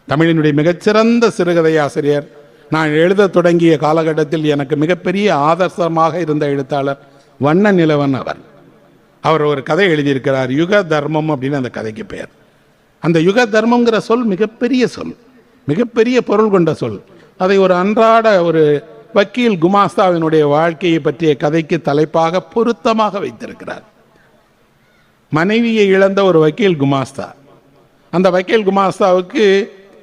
தமிழினுடைய மிகச்சிறந்த சிறுகதை ஆசிரியர். நான் எழுத தொடங்கிய காலகட்டத்தில் எனக்கு மிகப்பெரிய ஆதர்சமாக இருந்த எழுத்தாளர் வண்ண நிலவன் அவர் ஒரு கதை எழுதியிருக்கிறார், யுக தர்மம் அப்படின்னு அந்த கதைக்கு பெயர். அந்த யுக தர்மங்கிற சொல் மிகப்பெரிய சொல், மிகப்பெரிய பொருள் கொண்ட சொல். அதை ஒரு அன்றாட ஒரு வக்கீல் குமாஸ்தாவினுடைய வாழ்க்கையை பற்றிய கதைக்கு தலைப்பாக பொருத்தமாக வைத்திருக்கிறார். மனைவியை இழந்த ஒரு வக்கீல் குமாஸ்தா. அந்த வக்கீல் குமாஸ்தாவுக்கு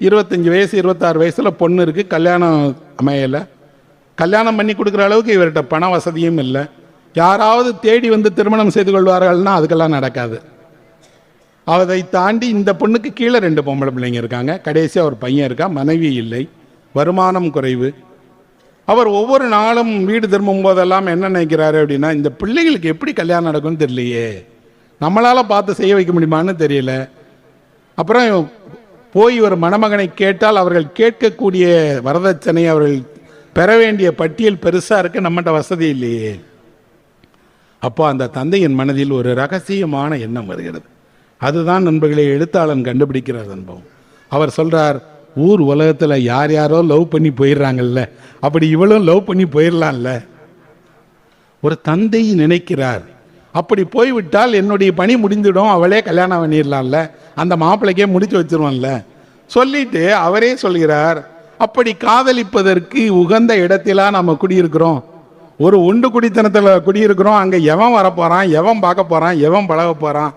25 வயசு 26 வயசில் பொண்ணு இருக்குது, கல்யாணம் அமையலை. கல்யாணம் பண்ணி கொடுக்குற அளவுக்கு இவர்கிட்ட பண வசதியும் இல்லை. யாராவது தேடி வந்து திருமணம் செய்து கொள்வார்கள்னா அதுக்கெல்லாம் நடக்காது. அதை தாண்டி இந்த பொண்ணுக்கு கீழே 2 பொம்பளை பிள்ளைங்க இருக்காங்க, கடைசியாக ஒரு பையன் இருக்கா, மனைவி இல்லை, வருமானம் குறைவு. அவர் ஒவ்வொரு நாளும் வீடு திரும்பும் போதெல்லாம் என்ன நினைக்கிறாரு அப்படின்னா, இந்த பிள்ளைகளுக்கு எப்படி கல்யாணம் நடக்கும்னு தெரியலையே, நம்மளால் பார்த்து செய்ய வைக்க முடியுமான்னு தெரியல. அப்புறம் போய் ஒரு மணமகனை கேட்டால் அவர்கள் கேட்கக்கூடிய வரதட்சணை, அவர்கள் பெற வேண்டிய பட்டியல் பெருசாக இருக்குது, நம்மகிட்ட வசதி இல்லையே. அப்போ அந்த தந்தையின் மனதில் ஒரு ரகசியமான எண்ணம் வருகிறது. அதுதான் நண்பர்களை எழுத்தாளன் கண்டுபிடிக்கிற அனுபவம். அவர் சொல்கிறார், ஊர் உலகத்தில் யார் யாரோ லவ் பண்ணி போயிடுறாங்கல்ல, அப்படி இவளும் லவ் பண்ணி போயிடலாம்ல. ஒரு தந்தை நினைக்கிறார், அப்படி போய்விட்டால் என்னுடைய பணி முடிந்துடும், அவளே கல்யாணம் பண்ணிடலாம்ல, அந்த மாப்பிள்ளைக்கே முடிச்சு வச்சிருவான்ல சொல்லிட்டு அவரே சொல்கிறார், அப்படி காதலிப்பதற்கு உகந்த இடத்திலா நம்ம குடியிருக்கிறோம், ஒரு உண்டு குடித்தனத்தில் குடியிருக்கிறோம், அங்கே எவன் வரப்போகிறான், எவன் பார்க்க போகிறான், எவன் பழக போகிறான்,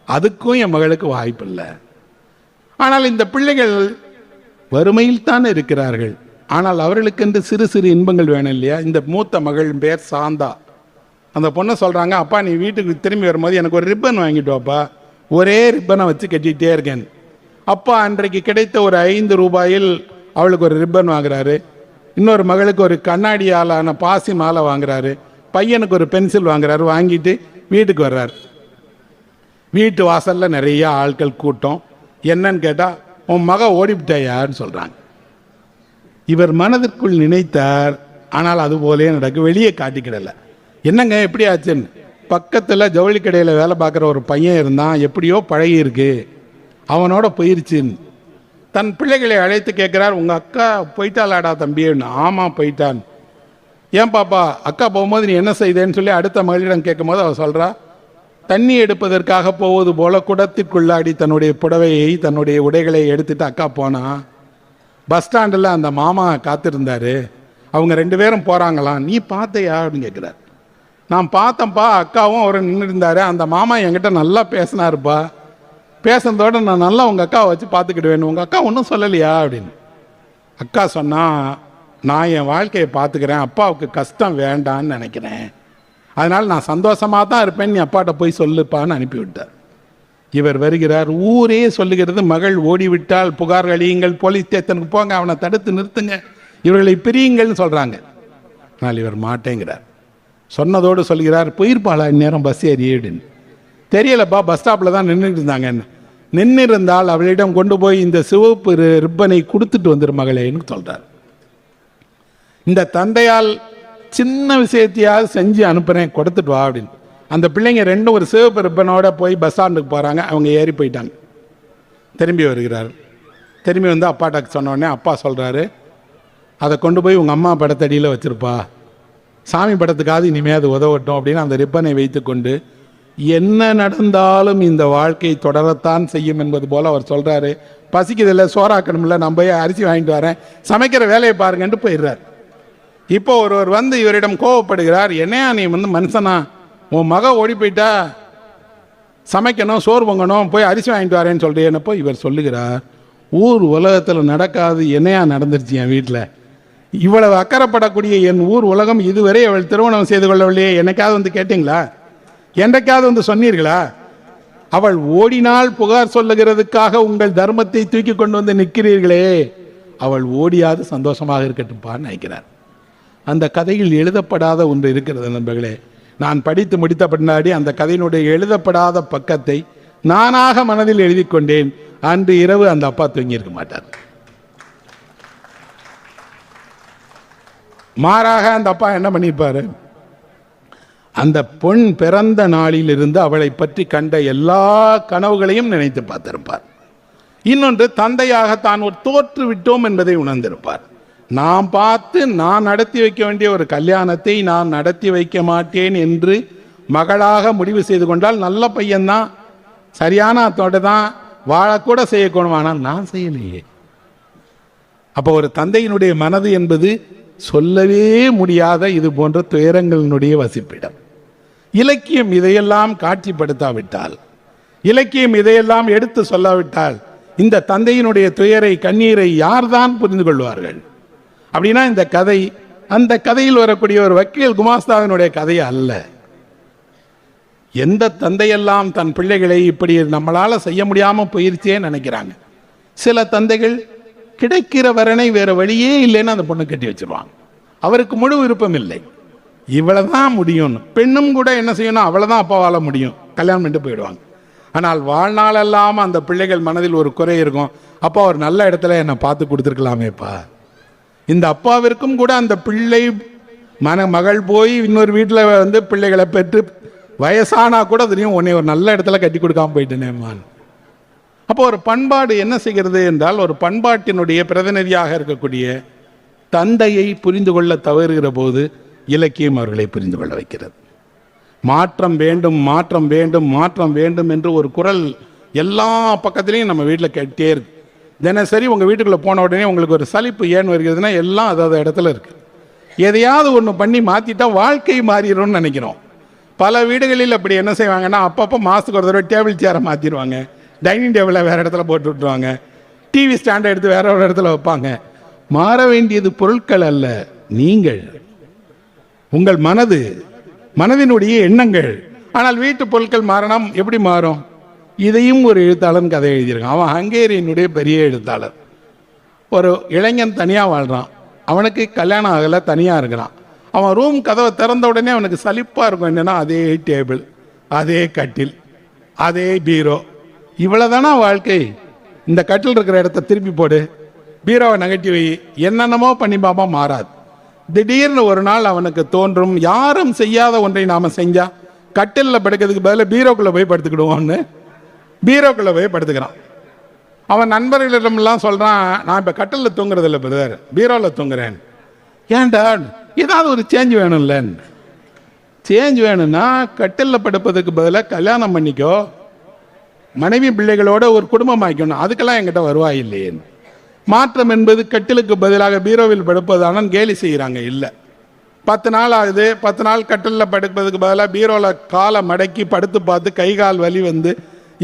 அதுக்கும் என் மகளுக்கு வாய்ப்பு இல்லை. ஆனால் இந்த பிள்ளைகள் வறுமையில் தான் இருக்கிறார்கள், ஆனால் அவர்களுக்கென்று சிறு சிறு இன்பங்கள் வேணும் இல்லையா. இந்த மூத்த மகள் பேர் சாந்தா. அந்த பொண்ணை சொல்கிறாங்க, அப்பா நீ வீட்டுக்கு திரும்பி வரும்போது எனக்கு ஒரு ரிப்பன் வாங்கிட்டு வாப்பா, ஒரே ரிப்பனை வச்சு கட்டிகிட்டே இருக்கேன். அப்பா அன்றைக்கு கிடைத்த ஒரு 5 ரூபாயில் அவளுக்கு ஒரு ரிப்பன் வாங்குறாரு, இன்னொரு மகளுக்கு ஒரு கண்ணாடியாலான பாசி மாலை வாங்குறாரு, பையனுக்கு ஒரு பென்சில் வாங்குறாரு, வாங்கிட்டு வீட்டுக்கு வர்றாரு. வீட்டு வாசலில் நிறைய ஆட்கள் கூட்டம். என்னன்னு கேட்டால், உன் மக ஓடிவிட்டாயான்னு சொல்கிறாங்க. இவர் மனதிற்குள் நினைத்தார், ஆனால் அது போலே நடக்கு, வெளியே காட்டிக்கிடலை. என்னங்க எப்படி ஆச்சுன்னு, பக்கத்தில் ஜவுளி கடையில் வேலை பார்க்குற ஒரு பையன் இருந்தான், எப்படியோ பழகி இருக்கு, அவனோட போயிருச்சுன்னு தன் பிள்ளைகளை அழைத்து கேட்குறார், உங்கள் அக்கா போயிட்டாளாடா தம்பின்னு. ஆமாம் போயிட்டான். ஏன் பாப்பா அக்கா போகும்போது நீ என்ன செய்தேன்னு சொல்லி அடுத்த மகளிடம் கேட்கும் போது அவள் சொல்கிறா, தண்ணி எடுப்பதற்காக போவது போல குடத்திற்குள்ளாடி தன்னுடைய புடவையை தன்னுடைய உடைகளை எடுத்துட்டு அக்கா போனா. பஸ் ஸ்டாண்டில் அந்த மாமா காத்திருந்தாரு, அவங்க 2 பேரும் போகிறாங்களாம், நீ பார்த்தையா அப்படின்னு கேட்குறாரு. நான் பார்த்தேன்ப்பா, அக்காவும் அவர் நின்று இருந்தார், அந்த மாமா என்கிட்ட நல்லா பேசினாருப்பா, பேசுனதோடு நான் நல்லா உங்கள் அக்காவை வச்சு பார்த்துக்கிடுவேன், உங்கள் அக்கா ஒன்றும் சொல்லலையா அப்படின்னு. அக்கா சொன்னால், நான் என் வாழ்க்கையை பார்த்துக்கிறேன், அப்பாவுக்கு கஷ்டம் வேண்டான்னு நினைக்கிறேன், அதனால் நான் சந்தோஷமாக தான் இருப்பேன், நீ அப்பாட்ட போய் சொல்லுப்பான்னு அனுப்பிவிட்டார். இவர் வருகிறார், ஊரே சொல்லுகிறது, மகள் ஓடிவிட்டால் புகார் அளியுங்கள், போலீஸ் ஸ்டேஷனுக்கு போங்க, அவனை தடுத்து நிறுத்துங்க, இவர்களை பிரியுங்கள்னு சொல்கிறாங்க. ஆனால் இவர் மாட்டேங்கிறார். சொன்னதோடு சொல்கிறார், போயிருப்பாளா இந்நேரம் பஸ் ஏறிடுன்னு. தெரியலப்பா, பஸ் ஸ்டாப்பில் தான் நின்றுட்டு இருந்தாங்கன்னு. நின்று இருந்தால் அவளிடம் கொண்டு போய் இந்த சிவப்பு ரிப்பனை கொடுத்துட்டு வந்துடும் மகளேன்னு சொல்கிறார். இந்த தந்தையால் சின்ன விஷயத்தையாவது செஞ்சு அனுப்புகிறேன், கொடுத்துட்டு வா அப்படின்னு. அந்த பிள்ளைங்க 2 ஒரு சிவப்பு ரிப்பனோட போய் பஸ் ஸ்டாண்டுக்கு போகிறாங்க. அவங்க ஏறி போயிட்டாங்க. திரும்பி வருகிறார். திரும்பி வந்து அப்பாட்ட சொன்னோடனே அப்பா சொல்கிறாரு, அதை கொண்டு போய் உங்கள் அம்மா படத்தடியில் வச்சுருப்பா, சாமி படத்துக்காவது இனிமேல் அது உதவட்டும் அப்படின்னு அந்த ரிப்பனை வைத்து கொண்டு, என்ன நடந்தாலும் இந்த வாழ்க்கை தொடரத்தான் செய்யும் என்பது போல் அவர் சொல்கிறாரு. பசிக்குதில்லை, சோறாக்கணும்ல, நான் போய் அரிசி வாங்கிட்டு வரேன், சமைக்கிற வேலையை பாருங்கன்ட்டு போயிடுறார். இப்போ ஒருவர் வந்து இவரிடம் கோவப்படுகிறார், என்னையா நீ வந்து மனுஷனா, உன் மக ஓடி போயிட்டா, சமைக்கணும், சோறு பொங்கணும், போய் அரிசி வாங்கிட்டு வரேன்னு சொல்கிறேன்னப்போ இவர் சொல்லுகிறார், ஊர் உலகத்தில் நடக்காது என்னையா நடந்துருச்சு என் வீட்டில், இவ்வளவு அக்கறைப்படக்கூடிய என் ஊர் உலகம் இதுவரை அவள் திருமணம் செய்து கொள்ளவில்லையே, என்னைக்காவது வந்து கேட்டீங்களா, என்றைக்காவது வந்து சொன்னீர்களா, அவள் ஓடினால் புகார் சொல்லுகிறதுக்காக உங்கள் தர்மத்தை தூக்கி கொண்டு வந்து நிற்கிறீர்களே, அவள் ஓடியாது சந்தோஷமாக இருக்கட்டும்பான்னு நினைக்கிறார். அந்த கதையில் எழுதப்படாத ஒன்று இருக்கிறது நண்பர்களே. நான் படித்து முடித்த பின்னாடி அந்த கதையினுடைய எழுதப்படாத பக்கத்தை நானாக மனதில் எழுதி கொண்டேன். அன்று இரவு அந்த அப்பா தூங்கியிருக்க மாட்டார். மாறாக அந்த அப்பா என்ன பண்ணியிருப்பாரு, அந்த பொன் பிறந்த நாளிலிருந்து அவளை பற்றி கண்ட எல்லா கனவுகளையும் நினைத்து பார்த்திருப்பார். இன்னொன்று, தந்தையாக தான் ஒரு தோற்று விட்டோம் என்பதை உணர்ந்திருப்பார். நாம் பார்த்து நான் நடத்தி வைக்க வேண்டிய ஒரு கல்யாணத்தை நான் நடத்தி வைக்க மாட்டேன் என்று மகளாக முடிவு செய்து கொண்டால், நல்ல பையன்தான், சரியான அத்தோட தான், வாழக்கூட செய்யக்கூடும், ஆனால் நான் செய்யலையே. அப்போ ஒரு தந்தையினுடைய மனது என்பது சொல்லவே முடியாத இது போன்ற துயரங்களினுடைய வசிப்பிடம். இலக்கியம் இதையெல்லாம் காட்சிப்படுத்தாவிட்டால், இலக்கியம் இதையெல்லாம் எடுத்து சொல்லாவிட்டால், இந்த தந்தையினுடைய துயரை, கண்ணீரை யார்தான் புரிந்து கொள்வார்கள்? அப்படின்னா இந்த கதை அந்த கதையில் வரக்கூடிய ஒரு வக்கீல் குமாஸ்தாவினுடைய கதை அல்ல. எந்த தந்தையெல்லாம் தன் பிள்ளைகளை இப்படி நம்மளால செய்ய முடியாம போயிருச்சேன்னு நினைக்கிறாங்க. சில தந்தைகள் கிடைக்கிற வரனை வேற வழியே இல்லைன்னு அந்த பொண்ணு கட்டி வச்சிருவாங்க. அவருக்கு முழு விருப்பம் இல்லை, இவ்வளவுதான் முடியும். பெண்ணும் கூட என்ன செய்யணும், அவ்வளவுதான் அப்பாவால முடியும், கல்யாணம் பண்ணிட்டு போயிடுவாங்க. ஆனால் வாழ்நாளெல்லாம் அந்த பிள்ளைகள் மனதில் ஒரு குறை இருக்கும். அப்பா ஒரு நல்ல இடத்துல என்னை பார்த்து கொடுத்துருக்கலாமேப்பா. இந்த அப்பாவிற்கும் கூட அந்த பிள்ளை மகள் போய் இன்னொரு வீட்டில் பிள்ளைகளை பெற்று வயசானா கூட தெரியும், உன்னை ஒரு நல்ல இடத்துல கட்டி கொடுக்காம போயிட்டேனேம்மான். அப்போ ஒரு பண்பாடு என்ன செய்கிறது என்றால், ஒரு பண்பாட்டினுடைய பிரதிநிதியாக இருக்கக்கூடிய தந்தையை புரிந்து கொள்ள தவறுகிற போது இலக்கியம் அவர்களை புரிந்து கொள்ள வைக்கிறது. மாற்றம் வேண்டும், மாற்றம் வேண்டும், மாற்றம் வேண்டும் என்று ஒரு குரல் எல்லா பக்கத்துலையும் நம்ம வீட்டில் கேட்டே இருக்கு. தினசரி உங்கள் வீட்டுக்குள்ளே போன உடனே உங்களுக்கு ஒரு சலிப்பு ஏன் வருகிறதுனா, எல்லாம் அதாவது இடத்துல இருக்கு. எதையாவது ஒன்று பண்ணி மாற்றிட்டா வாழ்க்கை மாறிடும்னு நினைக்கிறோம். பல வீடுகளில் அப்படி என்ன செய்வாங்கன்னா, அப்பப்போ மாதத்துக்கு ஒரு தடவை டேபிள் சேரை மாற்றிடுவாங்க, டைனிங் டேபிளை வேறு இடத்துல போட்டு விட்டுருவாங்க, டிவி ஸ்டாண்டை எடுத்து வேற ஒரு இடத்துல வைப்பாங்க. மாற வேண்டியது பொருட்கள் அல்ல, நீங்கள், உங்கள் மனது, மனதினுடைய எண்ணங்கள். ஆனால் வீட்டு பொருட்கள் மாறினா எப்படி மாறும்? இதையும் ஒரு எழுத்தாளன் கதை எழுதியிருக்கான். அவன் ஹங்கேரியனுடைய பெரிய எழுத்தாளர். ஒரு இளைஞன் தனியாக வாழ்கிறான், அவனுக்கு கல்யாணம் ஆகலை, தனியாக இருக்கிறான். அவன் ரூம் கதவை திறந்த உடனே அவனுக்கு சலிப்பாக இருக்கும். என்னென்னா, அதே டேபிள், அதே கட்டில், அதே பீரோ, இவ்வளோதானா வாழ்க்கை? இந்த கட்டில் இருக்கிற இடத்த திருப்பி போடு, பீரோவை நகட்டி வை, என்னென்னமோ பண்ணி பாப்பா, மாறாது. திடீர்னு ஒரு நாள் அவனுக்கு தோன்றும், யாரும் செய்யாத ஒன்றை நாம் செஞ்சா கட்டிலில் படுக்கிறதுக்கு பதிலாக பீரோக்குள்ளே போய் படுத்துக்கிடுவோன்னு பீரோக்குள்ளே போய் படுத்துக்கிறான். அவன் நண்பர்களிடமெல்லாம் சொல்கிறான், நான் இப்போ கட்டிலில் தூங்குறது இல்லை பிரதர், பீரோவில் தூங்குறேன். ஏன்டா, ஏதாவது ஒரு சேஞ்ச் வேணும்ல? சேஞ்ச் வேணும்னா கட்டிலில் படுப்பதுக்கு பதிலாக கல்யாணம் பண்ணிக்கோ, மனைவி பிள்ளைகளோட ஒரு குடும்பம் ஆக்கணும், அதுக்கெல்லாம் என்கிட்ட வருவாய் இல்லையே. மாற்றம் என்பது கட்டிலுக்கு பதிலாக பீரோவில் படுப்பதான கேலி செய்கிறாங்க. இல்லை, 10 நாள் ஆகுது, 10 நாள் கட்டிலில் படுப்பதுக்கு பதிலாக பீரோவில் காலை மடக்கி படுத்து பார்த்து கை கால் வலி வந்து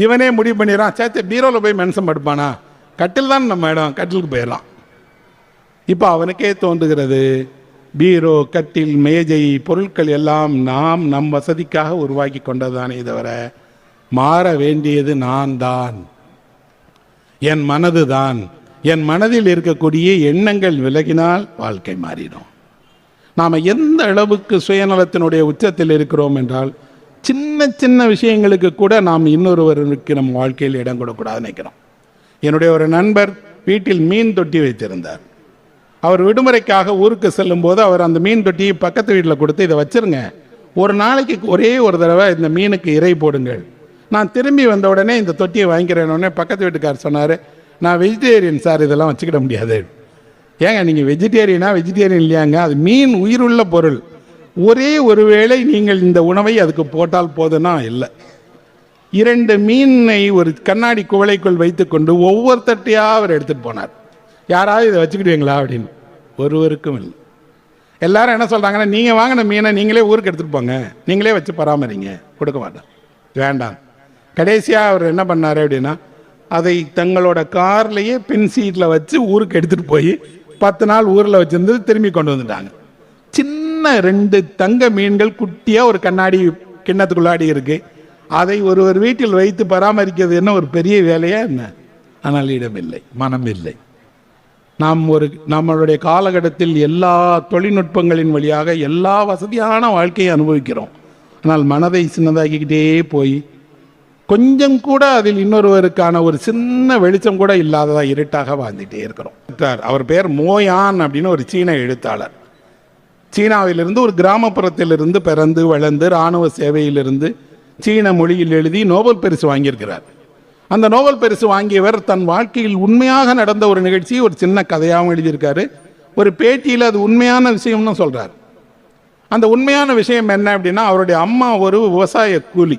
இவனே முடிவு பண்ணிடுறான், சேர்த்து பீரோவில் போய் மனுஷன் படுப்பானா, கட்டில் தான் நம்ம இடம், கட்டிலுக்கு போயிடலாம். இப்போ அவனுக்கே தோன்றுகிறது, பீரோ, கட்டில், மேஜை, பொருட்கள் எல்லாம் நாம் நம் வசதிக்காக உருவாக்கி கொண்டதானே தவிர மாற வேண்டியது நான் தான், என் மனது தான். என் மனதில் இருக்கக்கூடிய எண்ணங்கள் விலகினால் வாழ்க்கை மாறிடும். நாம் எந்த அளவுக்கு சுயநலத்தினுடைய உச்சத்தில் இருக்கிறோம் என்றால், சின்ன சின்ன விஷயங்களுக்கு கூட நாம் இன்னொருவருக்கு நம் வாழ்க்கையில் இடம் கொடுக்கூடாதுன்னு நினைக்கிறோம். என்னுடைய ஒரு நண்பர் வீட்டில் மீன் தொட்டி வைத்திருந்தார். அவர் விடுமுறைக்காக ஊருக்கு செல்லும் போது அவர் அந்த மீன் தொட்டியை பக்கத்து வீட்டில் கொடுத்து, இதை வச்சிருங்க, ஒரு நாளைக்கு ஒரே ஒரு தடவை இந்த மீனுக்கு இறை போடுங்கள், நான் திரும்பி வந்த உடனே இந்த தொட்டியை வாங்கிக்கிறேன்னு. பக்கத்து வீட்டுக்கார் சொன்னார், நான் வெஜிடேரியன் சார், இதெல்லாம் வச்சுக்கிட முடியாது. ஏங்க நீங்கள் வெஜிடேரியன் இல்லையாங்க, அது மீன் உயிருள்ள பொருள், ஒரே ஒரு வேளை நீங்கள் இந்த உணவை அதுக்கு போட்டால் போதுன்னா இல்லை. 2 மீனை ஒரு கண்ணாடி குவளைக்குள் வைத்துக்கொண்டு ஒவ்வொரு தட்டையாக அவர் எடுத்துகிட்டு போனார். யாராவது இதை வச்சுக்கிடுவீங்களா அப்படின்னு? ஒருவருக்கும் இல்லை. எல்லாரும் என்ன சொல்கிறாங்கன்னா, நீங்கள் வாங்கின மீனை நீங்களே ஊருக்கு எடுத்துகிட்டு போங்க, நீங்களே வச்சு பராமரிங்க. கொடுக்க மாட்டேன், வேண்டாம். கடைசியாக அவர் என்ன பண்ணார் அப்படின்னா, அதை தங்களோட கார்லேயே பின் சீட்டில் வச்சு ஊருக்கு எடுத்துகிட்டு போய் 10 நாள் ஊரில் வச்சுருந்து திரும்பி கொண்டு வந்துட்டாங்க. சின்ன 2 தங்க மீன்கள் குட்டியாக ஒரு கண்ணாடி கிண்ணத்துக்குள்ளாடி இருக்கு. அதை ஒரு வீட்டில் வைத்து பராமரிக்கிறது என்ன ஒரு பெரிய வேலையா என்ன? ஆனால் இடமில்லை, மனம் இல்லை. நாம் நம்மளுடைய காலகட்டத்தில் எல்லா தொழில்நுட்பங்களின் வழியாக எல்லா வசதியான வாழ்க்கையை அனுபவிக்கிறோம். ஆனால் மனதை சின்னதாக்கிக்கிட்டே போய் கொஞ்சம் கூட அதில் இன்னொருவருக்கான ஒரு சின்ன வெளிச்சம் கூட இல்லாததா இருட்டாக வாழ்ந்துகிட்டே இருக்கிறோம். அவர் பேர் மோயான் அப்படின்னு ஒரு சீன எழுத்தாளர். சீனாவிலிருந்து ஒரு கிராமப்புறத்திலிருந்து பிறந்து வளர்ந்து இராணுவ சேவையிலிருந்து சீன மொழியில் எழுதி நோபல் பரிசு வாங்கியிருக்கிறார். அந்த நோபல் பரிசு வாங்கியவர் தன் வாழ்க்கையில் உண்மையாக நடந்த ஒரு நிகழ்ச்சியை ஒரு சின்ன கதையாகவும் எழுதியிருக்காரு. ஒரு பேட்டியில் அது உண்மையான விஷயம்னு சொல்றார். அந்த உண்மையான விஷயம் என்ன அப்படின்னா, அவருடைய அம்மா ஒரு விவசாய கூலி,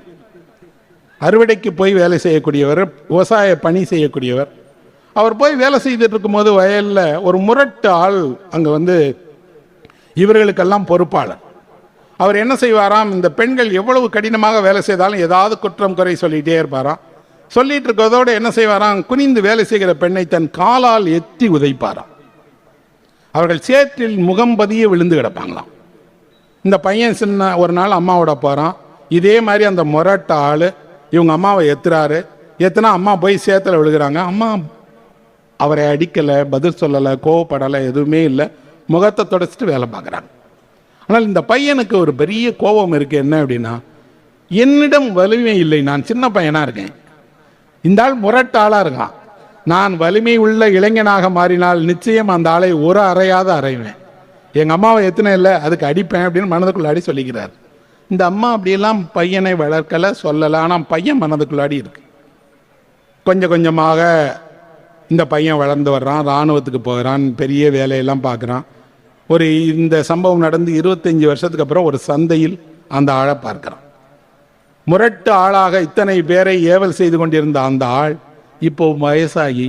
அறுவடைக்கு போய் வேலை செய்யக்கூடியவர், விவசாய பணி செய்யக்கூடியவர். அவர் போய் வேலை செய்துட்டு இருக்கும்போது வயலில் ஒரு முரட்டு ஆள் அங்கே வந்து இவர்களுக்கெல்லாம் பொறுப்பாளர். அவர் என்ன செய்வாராம், இந்த பெண்கள் எவ்வளவு கடினமாக வேலை செய்தாலும் ஏதாவது குற்றம் குறை சொல்லிகிட்டே இருப்பாராம். சொல்லிட்டு இருக்கிறதோடு என்ன செய்வாராம், குனிந்து வேலை செய்கிற பெண்ணை தன் காலால் எத்தி உதைப்பாராம். அவர்கள் சேற்றில் முகம் பதிய விழுந்து கிடப்பாங்களாம். இந்த பையன் சின்ன ஒரு நாள் அம்மாவோட போகிறான். இதே மாதிரி அந்த முரட்ட ஆள் இவங்க அம்மாவை எத்துறாரு. எத்தனா அம்மா போய் சேத்துல விழுகிறாங்க. அம்மா அவரை அடிக்கலை, பதில் சொல்லலை, கோவப்படலை, எதுவுமே இல்லை. முகத்தை தொடச்சிட்டு வேலை பார்க்குறாங்க. ஆனால் இந்த பையனுக்கு ஒரு பெரிய கோபம் இருக்குது. என்ன அப்படின்னா, என்னிடம் வலிமை இல்லை, நான் சின்ன பையனாக இருக்கேன், இந்த ஆள் முரட்டு ஆளாக இருக்கான், நான் வலிமை உள்ள இளைஞனாக மாறினால் நிச்சயம் அந்த ஆளை ஒரு அறையாத அறைவேன், எங்கள் அம்மாவை எத்தனை இல்லை அதுக்கு அடிப்பேன் அப்படின்னு மனதுக்குள்ளாடி சொல்லிக்கிறார். இந்த அம்மா அப்படியெல்லாம் பையனை வளர்க்கலை, சொல்லலை. ஆனால் பையன் மனதுக்குள்ளாடி இருக்கு. கொஞ்சம் கொஞ்சமாக இந்த பையன் வளர்ந்து வர்றான், இராணுவத்துக்கு போகிறான், பெரிய வேலையெல்லாம் பார்க்குறான். இந்த சம்பவம் நடந்து 25 வருஷத்துக்கு அப்புறம் ஒரு சந்தையில் அந்த ஆளை பார்க்குறான். முரட்டு ஆளாக இத்தனை பேரை ஏவல் செய்து கொண்டிருந்த அந்த ஆள் இப்போ வயசாகி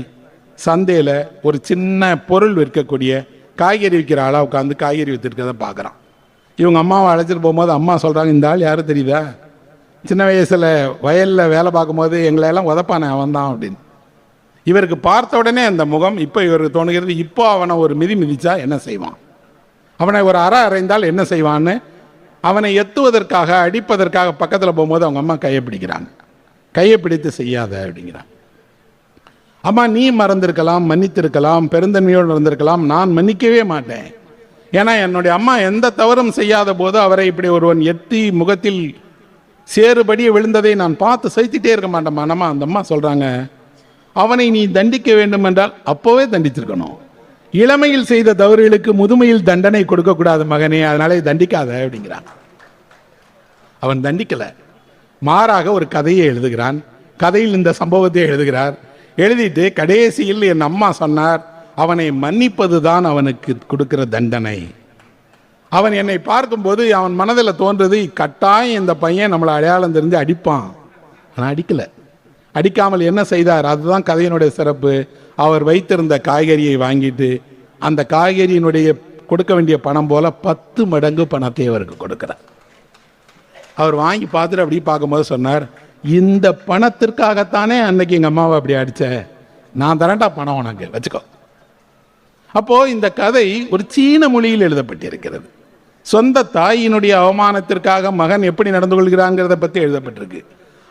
சந்தையில் ஒரு சின்ன பொருள் விற்கக்கூடிய காய்கறி விற்கிற ஆளாக உட்காந்து காய்கறி விற்றுருக்கதை பார்க்குறான். இவங்க அம்மாவை அழைச்சிட்டு போகும்போது அம்மா சொல்கிறாங்க, இந்த ஆள் யாரும் தெரியுதா, சின்ன வயசில் வயலில் வேலை பார்க்கும்போது எங்களையெல்லாம் உதப்பானே அவன் தான் அப்படின்னு. இவருக்கு பார்த்த உடனே அந்த முகம் இப்போ இவருக்கு தோணுகிறது, இப்போ அவனை ஒரு மிதிச்சா என்ன செய்வான், அவனை ஒரு அறைந்தால் என்ன செய்வான்னு அவனை எத்துவதற்காக அடிப்பதற்காக பக்கத்தில் போகும்போது அவங்க அம்மா கையை பிடிக்கிறாங்க. கையை பிடித்து செய்யாத அப்படிங்கிறாங்க. அம்மா நீ மறந்திருக்கலாம், மன்னித்திருக்கலாம், பெருந்தன்மையோடு நடந்திருக்கலாம், நான் மன்னிக்கவே மாட்டேன். ஏன்னா என்னுடைய அம்மா எந்த தவறும் செய்யாத போது அவரை இப்படி ஒருவன் எத்தி முகத்தில் சேறுபடியே விழுந்ததை நான் பார்த்து சைத்திட்டே இருக்க மாட்டேம்மா. நம்ம அந்த அம்மா சொல்கிறாங்க, அவனை நீ தண்டிக்க வேண்டும் என்றால் அப்போவே தண்டிச்சிருக்கணும். இளமையில் செய்த தவறுகளுக்கு முதுமையில் தண்டனை கொடுக்கக்கூடாது மகனே, அதனால தண்டிக்காத அப்படிங்கிறான். அவன் தண்டிக்கலை, மாறாக ஒரு கதையை எழுதுகிறான். கதையில் இந்த சம்பவத்தை எழுதுகிறார். எழுதிட்டு கடைசியில் என் அம்மா சொன்னார், அவனை மன்னிப்பது தான் அவனுக்கு கொடுக்கிற தண்டனை. அவன் என்னை பார்க்கும்போது அவன் மனதில் தோன்றது, கட்டாயம் இந்த பையன் நம்மளை அடையாளம் தெரிஞ்சு அடிப்பான். ஆனால் அடிக்கலை. அடிக்காமல் என்ன செய்தார், அதுதான் கதையினுடைய சிறப்பு. அவர் வைத்திருந்த காய்கறியை வாங்கிட்டு அந்த காய்கறியினுடைய கொடுக்க வேண்டிய பணம் போல 10 மடங்கு பணத்தை அவருக்கு கொடுக்கிறார். அவர் வாங்கி பார்த்துட்டு அப்படி பார்க்கும்போது சொன்னார், இந்த பணத்திற்காகத்தானே அன்னைக்கு எங்கள் அம்மாவை அப்படி அடித்த, நான் தரேன்டா பணம் உனக்கு வச்சுக்கோ. அப்போ இந்த கதை ஒரு சீன மொழியில் எழுதப்பட்டிருக்கிறது. சொந்த தாயினுடைய அவமானத்திற்காக மகன் எப்படி நடந்து கொள்கிறாங்கிறத பற்றி எழுதப்பட்டிருக்கு.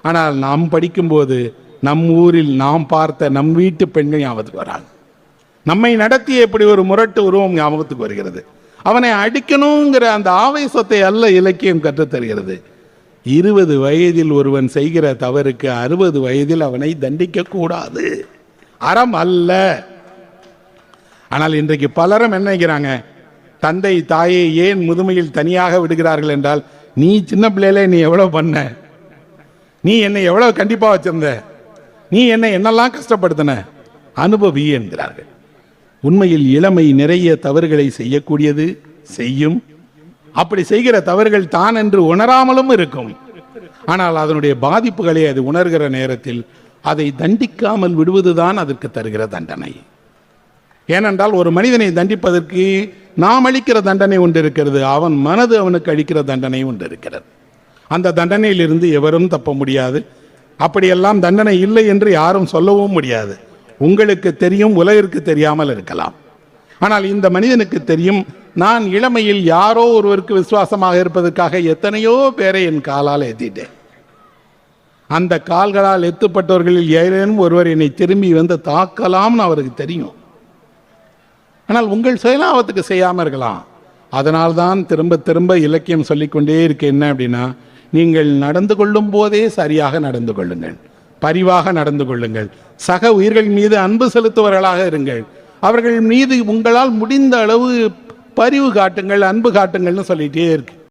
ஆனால் நாம் படிக்கும்போது நம் ஊரில் நாம் பார்த்த நம் வீட்டு பெண்கள் ஞாபகத்துக்கு வராங்க. நம்மை நடத்திய இப்படி ஒரு முரட்டு உருவம் ஞாபகத்துக்கு வருகிறது. அவனை அடிக்கணுங்கிற அந்த ஆவேசத்தை அல்ல இலக்கியம் கற்றுத்தருகிறது. 20 வயதில் ஒருவன் செய்கிற தவறுக்கு 60 வயதில் அவனை தண்டிக்க கூடாது, அறம் அல்ல. ஆனால் இன்றைக்கு பலரும் என்ன நினைக்கிறாங்க, தந்தை தாயை ஏன் முதுமையில் தனியாக விடுகிறார்கள் என்றால், நீ சின்ன பிள்ளையில நீ எவ்வளவு பண்ண, நீ என்னை எவ்வளவு கண்டிப்பா வச்சிருந்த, நீ என்னெல்லாம் கஷ்டப்படுத்தின, அனுபவி என்கிறார்கள். உண்மையில் இளமை நிறைய தவறுகளை செய்யக்கூடியது, செய்யும். அப்படி செய்கிற தவறுகள் தான் என்று உணராமலும் இருக்கும். ஆனால் அதனுடைய பாதிப்புகளை அது உணர்கிற நேரத்தில் அதை தண்டிக்காமல் விடுவதுதான் அதற்கு தருகிற தண்டனை. ஏனென்றால் ஒரு மனிதனை தண்டிப்பதற்கு நாம் அளிக்கிற தண்டனை ஒன்று இருக்கிறது, அவன் மனது அவனுக்கு அளிக்கிற தண்டனை ஒன்று இருக்கிறது. அந்த தண்டனையிலிருந்து எவரும் தப்ப முடியாது. அப்படியெல்லாம் தண்டனை இல்லை என்று யாரும் சொல்லவும் முடியாது. உங்களுக்கு தெரியும், உலகிற்கு தெரியாமல் இருக்கலாம். ஆனால் இந்த மனிதனுக்கு தெரியும், நான் இளமையில் யாரோ ஒருவருக்கு விசுவாசமாக இருப்பதற்காக எத்தனையோ பேரை என் காலால் ஏற்றிட்டேன். அந்த கால்களால் எத்துப்பட்டவர்களில் ஏதேனும் ஒருவர் என்னை திரும்பி வந்து தாக்கலாம்னு அவருக்கு தெரியும். ஆனால் உங்கள் சுயலாபத்துக்கு செய்யாமல் இருக்கலாம். அதனால்தான் திரும்ப திரும்ப இலக்கியம் சொல்லிக்கொண்டே இருக்கு, என்ன அப்படின்னா, நீங்கள் நடந்து கொள்ளும் போதே சரியாக நடந்து கொள்ளுங்கள், பரிவாக நடந்து கொள்ளுங்கள், சக உயிர்கள் மீது அன்பு செலுத்துவர்களாக இருங்கள், அவர்கள் மீது உங்களால் முடிந்த அளவு பரிவு காட்டுங்கள், அன்பு காட்டுங்கள்னு சொல்லிகிட்டே இருக்கு.